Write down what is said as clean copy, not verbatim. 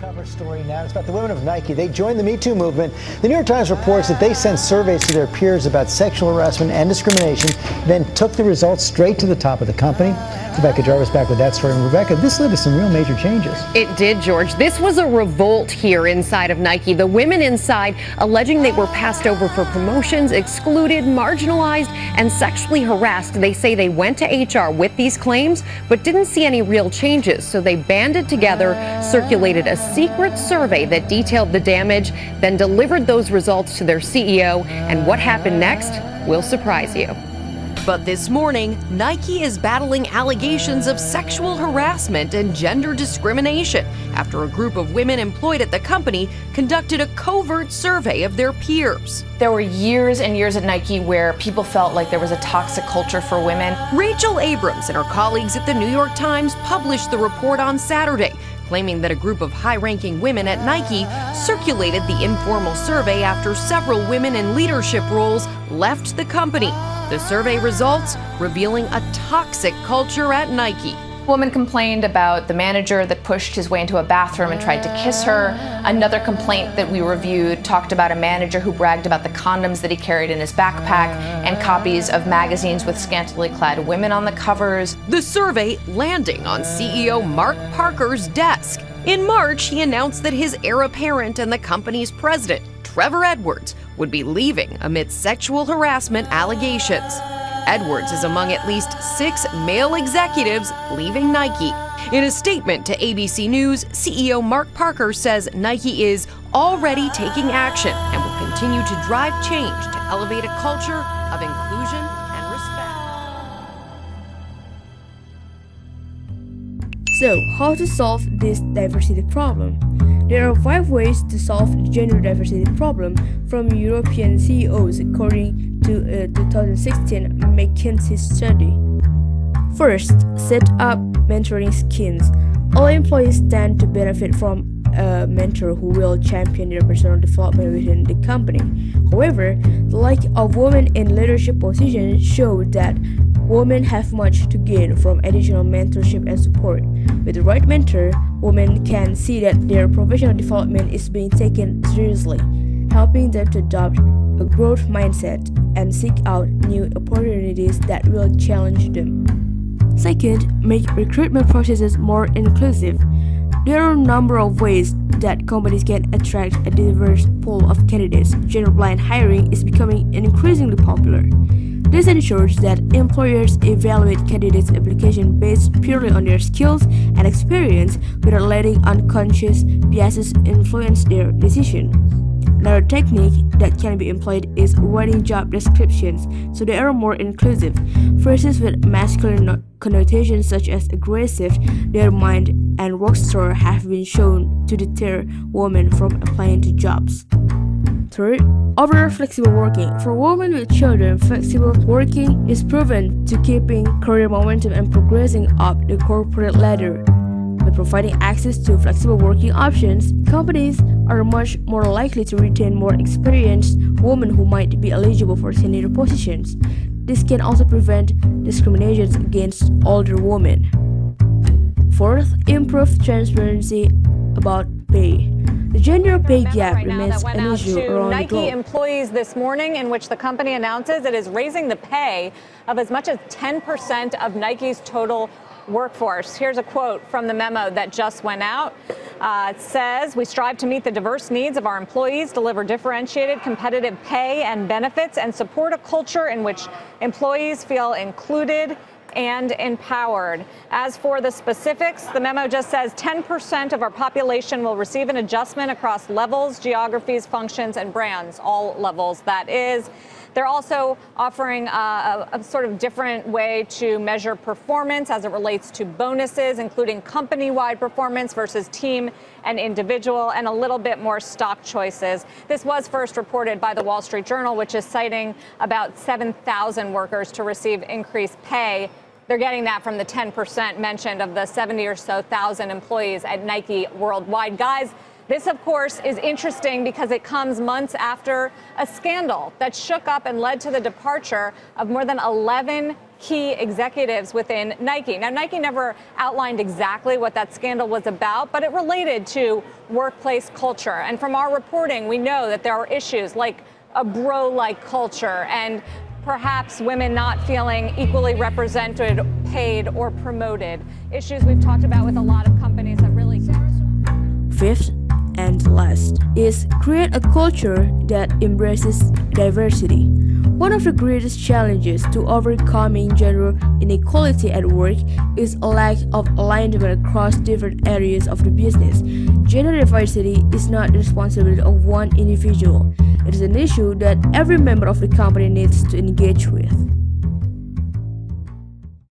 Cover story now. It's about the women of Nike. They joined the Me Too movement. The New York Times reports that they sent surveys to their peers about sexual harassment and discrimination, then took the results straight to the top of the company. Rebecca Jarvis back with that story. And Rebecca, this led to some real major changes. It did, George. This was a revolt here inside of Nike. The women inside alleging they were passed over for promotions, excluded, marginalized, and sexually harassed. They say they went to HR with these claims, but didn't see any real changes. So they banded together, circulated a secret survey that detailed the damage, then delivered those results to their CEO. And what happened next will surprise you. But this morning, Nike is battling allegations of sexual harassment and gender discrimination after a group of women employed at the company conducted a covert survey of their peers. There were years and years at Nike where people felt like there was a toxic culture for women. Rachel Abrams and her colleagues at the New York Times published the report on Saturday, claiming that a group of high-ranking women at Nike circulated the informal survey after several women in leadership roles left the company. The survey results revealing a toxic culture at Nike. A woman complained about the manager that pushed his way into a bathroom and tried to kiss her. Another complaint that we reviewed talked about a manager who bragged about the condoms that he carried in his backpack and copies of magazines with scantily clad women on the covers. The survey landing on CEO Mark Parker's desk. In March, he announced that his heir apparent and the company's president, Trevor Edwards, would be leaving amid sexual harassment allegations. Edwards is among at least 6 male executives leaving Nike. In a statement to ABC News, CEO Mark Parker says Nike is already taking action and will continue to drive change to elevate a culture of inclusion and respect. So, how to solve this diversity problem? There are 5 ways to solve the gender diversity problem from European CEOs, according to a 2016 McKinsey study. First, set up mentoring schemes. All employees stand to benefit from a mentor who will champion their personal development within the company. However, the lack of women in leadership positions show that women have much to gain from additional mentorship and support. With the right mentor, women can see that their professional development is being taken seriously, helping them to adopt a growth mindset and seek out new opportunities that will challenge them. Second, make recruitment processes more inclusive. There are a number of ways that companies can attract a diverse pool of candidates. Gender-blind hiring is becoming increasingly popular. This ensures that employers evaluate candidates' application based purely on their skills and experience without letting unconscious biases influence their decision. Another technique that can be employed is writing job descriptions so they are more inclusive. Phrases with masculine connotations such as aggressive, determined, and rockstar have been shown to deter women from applying to jobs. Third, offer flexible working. For women with children, flexible working is proven to keeping career momentum and progressing up the corporate ladder. By providing access to flexible working options, companies are much more likely to retain more experienced women who might be eligible for senior positions. This can also prevent discriminations against older women. Fourth, improve transparency about pay. The gender pay gap remains an issue around the globe. Nike employees this morning, in which the company announces it is raising the pay of as much as 10% of Nike's total workforce. Here's a quote from the memo that just went out. It says, "We strive to meet the diverse needs of our employees, deliver differentiated, competitive pay and benefits, and support a culture in which employees feel included and empowered." As for the specifics, the memo just says 10% of our population will receive an adjustment across levels, geographies, functions, and brands, all levels, that is. They're also offering a sort of different way to measure performance as it relates to bonuses, including company-wide performance versus team and individual, and a little bit more stock choices. This was first reported by the Wall Street Journal, which is citing about 7,000 workers to receive increased pay. They're getting that from the 10% mentioned of the 70 or so thousand employees at Nike worldwide. Guys, this, of course, is interesting because it comes months after a scandal that shook up and led to the departure of more than 11 key executives within Nike. Now, Nike never outlined exactly what that scandal was about, but it related to workplace culture. And from our reporting, we know that there are issues like a bro-like culture and perhaps women not feeling equally represented, paid, or promoted. Issues we've talked about with a lot of companies that really... Fifth and last is create a culture that embraces diversity. One of the greatest challenges to overcoming gender inequality at work is a lack of alignment across different areas of the business. Gender diversity is not the responsibility of one individual. It is an issue that every member of the company needs to engage with.